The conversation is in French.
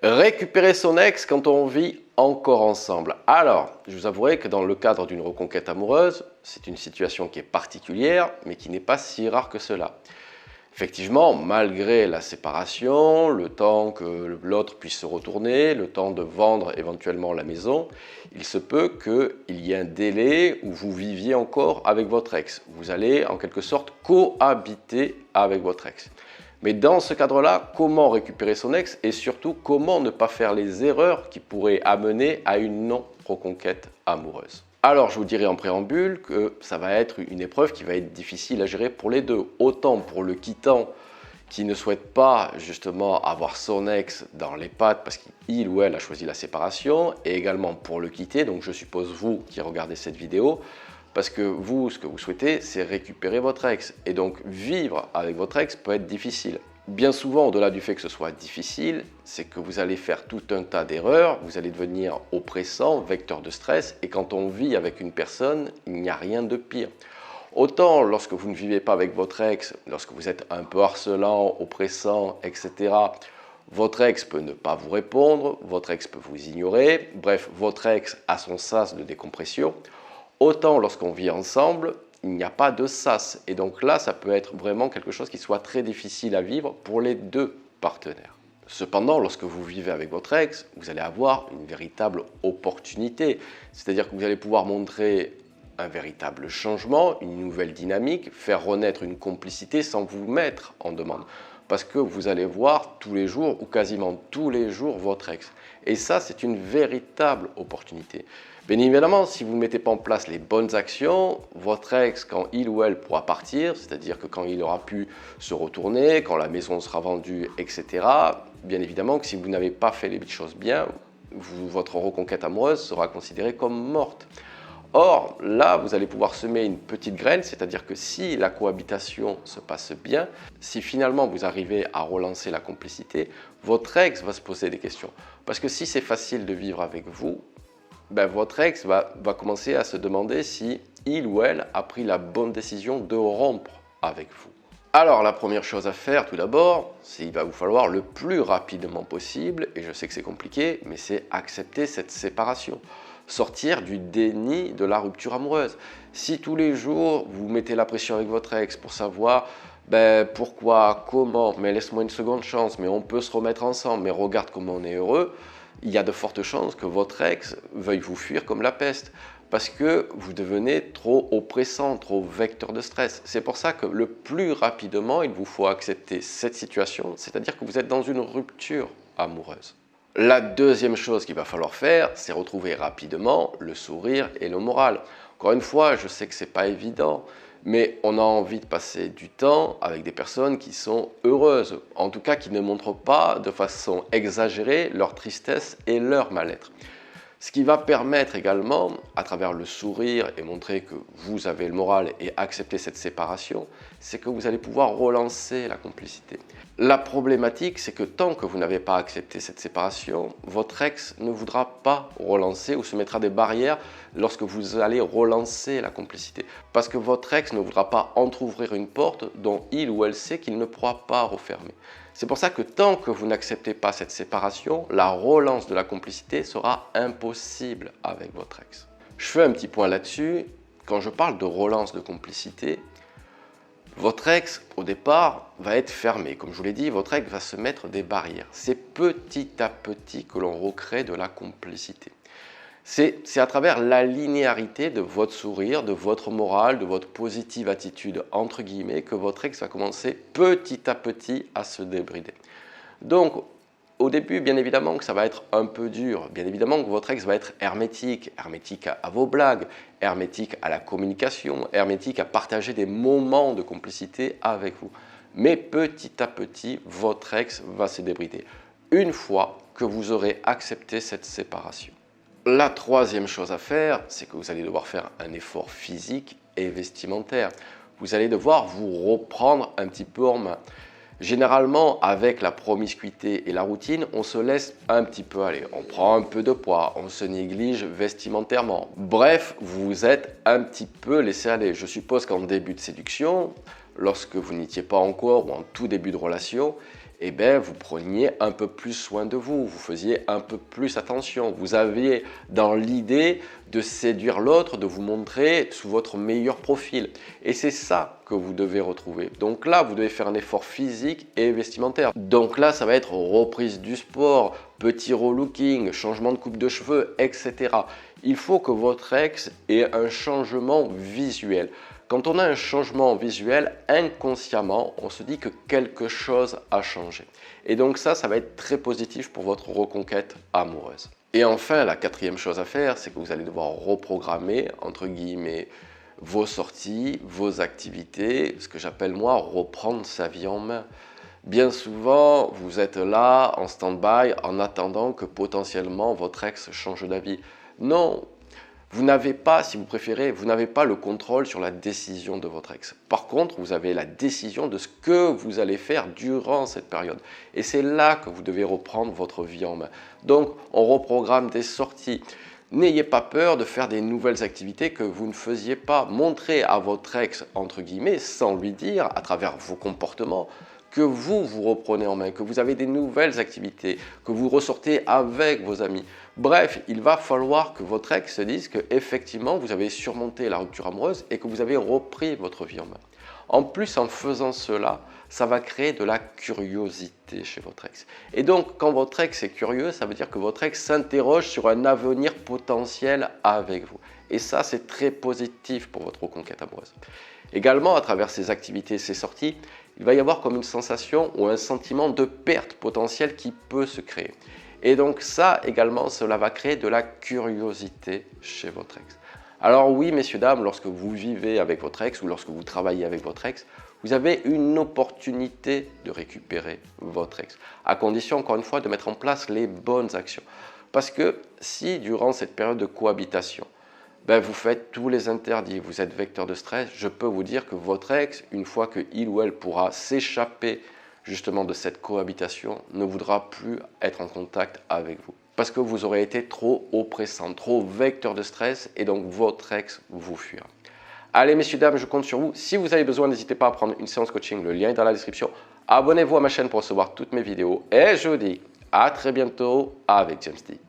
Récupérer son ex quand on vit encore ensemble. Alors, je vous avouerai que dans le cadre d'une reconquête amoureuse, c'est une situation qui est particulière, mais qui n'est pas si rare que cela. Effectivement, malgré la séparation, le temps que l'autre puisse se retourner, le temps de vendre éventuellement la maison, il se peut qu'il y ait un délai où vous viviez encore avec votre ex. Vous allez en quelque sorte cohabiter avec votre ex. Mais dans ce cadre-là, comment récupérer son ex et surtout comment ne pas faire les erreurs qui pourraient amener à une non-reconquête amoureuse? Alors, je vous dirai en préambule que ça va être une épreuve qui va être difficile à gérer pour les deux. Autant pour le quittant qui ne souhaite pas justement avoir son ex dans les pattes parce qu'il ou elle a choisi la séparation, et également pour le quitter, donc je suppose vous qui regardez cette vidéo, parce que vous, ce que vous souhaitez, c'est récupérer votre ex. Et donc, vivre avec votre ex peut être difficile. Bien souvent, au-delà du fait que ce soit difficile, c'est que vous allez faire tout un tas d'erreurs, vous allez devenir oppressant, vecteur de stress, et quand on vit avec une personne, il n'y a rien de pire. Autant lorsque vous ne vivez pas avec votre ex, lorsque vous êtes un peu harcelant, oppressant, etc., votre ex peut ne pas vous répondre, votre ex peut vous ignorer, bref, votre ex a son sas de décompression. Autant lorsqu'on vit ensemble, il n'y a pas de sas. Et donc là, ça peut être vraiment quelque chose qui soit très difficile à vivre pour les deux partenaires. Cependant, lorsque vous vivez avec votre ex, vous allez avoir une véritable opportunité. C'est-à-dire que vous allez pouvoir montrer un véritable changement, une nouvelle dynamique, faire renaître une complicité sans vous mettre en demande. Parce que vous allez voir tous les jours ou quasiment tous les jours votre ex. Et ça, c'est une véritable opportunité. Bien évidemment, si vous ne mettez pas en place les bonnes actions, votre ex, quand il ou elle pourra partir, c'est-à-dire que quand il aura pu se retourner, quand la maison sera vendue, etc., bien évidemment que si vous n'avez pas fait les choses bien, votre reconquête amoureuse sera considérée comme morte. Or, là, vous allez pouvoir semer une petite graine, c'est-à-dire que si la cohabitation se passe bien, si finalement vous arrivez à relancer la complicité, votre ex va se poser des questions. Parce que si c'est facile de vivre avec vous, votre ex va commencer à se demander si il ou elle a pris la bonne décision de rompre avec vous. Alors, la première chose à faire tout d'abord, c'est qu'il va vous falloir le plus rapidement possible, et je sais que c'est compliqué, mais c'est accepter cette séparation. Sortir du déni de la rupture amoureuse. Si tous les jours vous mettez la pression avec votre ex pour savoir pourquoi, comment, mais laisse-moi une seconde chance, mais on peut se remettre ensemble, mais regarde comment on est heureux, il y a de fortes chances que votre ex veuille vous fuir comme la peste parce que vous devenez trop oppressant, trop vecteur de stress. C'est pour ça que le plus rapidement, il vous faut accepter cette situation, c'est-à-dire que vous êtes dans une rupture amoureuse. La deuxième chose qu'il va falloir faire, c'est retrouver rapidement le sourire et le moral. Encore une fois, je sais que ce n'est pas évident, mais on a envie de passer du temps avec des personnes qui sont heureuses, en tout cas qui ne montrent pas de façon exagérée leur tristesse et leur mal-être. Ce qui va permettre également, à travers le sourire et montrer que vous avez le moral et accepter cette séparation, c'est que vous allez pouvoir relancer la complicité. La problématique, c'est que tant que vous n'avez pas accepté cette séparation, votre ex ne voudra pas relancer ou se mettra des barrières lorsque vous allez relancer la complicité. Parce que votre ex ne voudra pas entrouvrir une porte dont il ou elle sait qu'il ne pourra pas refermer. C'est pour ça que tant que vous n'acceptez pas cette séparation, la relance de la complicité sera impossible avec votre ex. Je fais un petit point là-dessus. Quand je parle de relance de complicité, votre ex, au départ, va être fermé. Comme je vous l'ai dit, votre ex va se mettre des barrières. C'est petit à petit que l'on recrée de la complicité. C'est à travers la linéarité de votre sourire, de votre morale, de votre positive attitude, entre guillemets, que votre ex va commencer petit à petit à se débrider. Donc, au début, bien évidemment que ça va être un peu dur. Bien évidemment que votre ex va être hermétique à vos blagues, hermétique à la communication, hermétique à partager des moments de complicité avec vous. Mais petit à petit, votre ex va se débrider. Une fois que vous aurez accepté cette séparation. La troisième chose à faire, c'est que vous allez devoir faire un effort physique et vestimentaire. Vous allez devoir vous reprendre un petit peu en main. Généralement, avec la promiscuité et la routine, on se laisse un petit peu aller. On prend un peu de poids, on se néglige vestimentairement. Bref, vous vous êtes un petit peu laissé aller. Je suppose qu'en début de séduction, lorsque vous n'étiez pas encore ou en tout début de relation, eh bien, vous preniez un peu plus soin de vous, vous faisiez un peu plus attention. Vous aviez dans l'idée de séduire l'autre, de vous montrer sous votre meilleur profil. Et c'est ça que vous devez retrouver. Donc là, vous devez faire un effort physique et vestimentaire. Donc là, ça va être reprise du sport, petit relooking, changement de coupe de cheveux, etc. Il faut que votre ex ait un changement visuel. Quand on a un changement visuel, inconsciemment, on se dit que quelque chose a changé. Et donc ça va être très positif pour votre reconquête amoureuse. Et enfin, la quatrième chose à faire, c'est que vous allez devoir reprogrammer, entre guillemets, vos sorties, vos activités, ce que j'appelle moi reprendre sa vie en main. Bien souvent, vous êtes là en stand-by en attendant que potentiellement votre ex change d'avis. Non, vous n'avez pas, si vous préférez, vous n'avez pas le contrôle sur la décision de votre ex. Par contre, vous avez la décision de ce que vous allez faire durant cette période. Et c'est là que vous devez reprendre votre vie en main. Donc, on reprogramme des sorties. N'ayez pas peur de faire des nouvelles activités que vous ne faisiez pas. Montrez à votre ex, entre guillemets, sans lui dire, à travers vos comportements, que vous reprenez en main, que vous avez des nouvelles activités, que vous ressortez avec vos amis. Bref, il va falloir que votre ex se dise qu'effectivement, vous avez surmonté la rupture amoureuse et que vous avez repris votre vie en main. En plus, en faisant cela, ça va créer de la curiosité chez votre ex. Et donc, quand votre ex est curieux, ça veut dire que votre ex s'interroge sur un avenir potentiel avec vous. Et ça, c'est très positif pour votre reconquête amoureuse. Également, à travers ces activités, ces sorties, il va y avoir comme une sensation ou un sentiment de perte potentielle qui peut se créer. Et donc ça également, cela va créer de la curiosité chez votre ex. Alors oui, messieurs, dames, lorsque vous vivez avec votre ex ou lorsque vous travaillez avec votre ex, vous avez une opportunité de récupérer votre ex, à condition, encore une fois, de mettre en place les bonnes actions. Parce que si, durant cette période de cohabitation, vous faites tous les interdits, vous êtes vecteur de stress, je peux vous dire que votre ex, une fois qu'il ou elle pourra s'échapper justement de cette cohabitation, ne voudra plus être en contact avec vous. Parce que vous aurez été trop oppressant, trop vecteur de stress et donc votre ex vous fuira. Allez messieurs, dames, je compte sur vous. Si vous avez besoin, n'hésitez pas à prendre une séance coaching, le lien est dans la description. Abonnez-vous à ma chaîne pour recevoir toutes mes vidéos et je vous dis à très bientôt avec James D.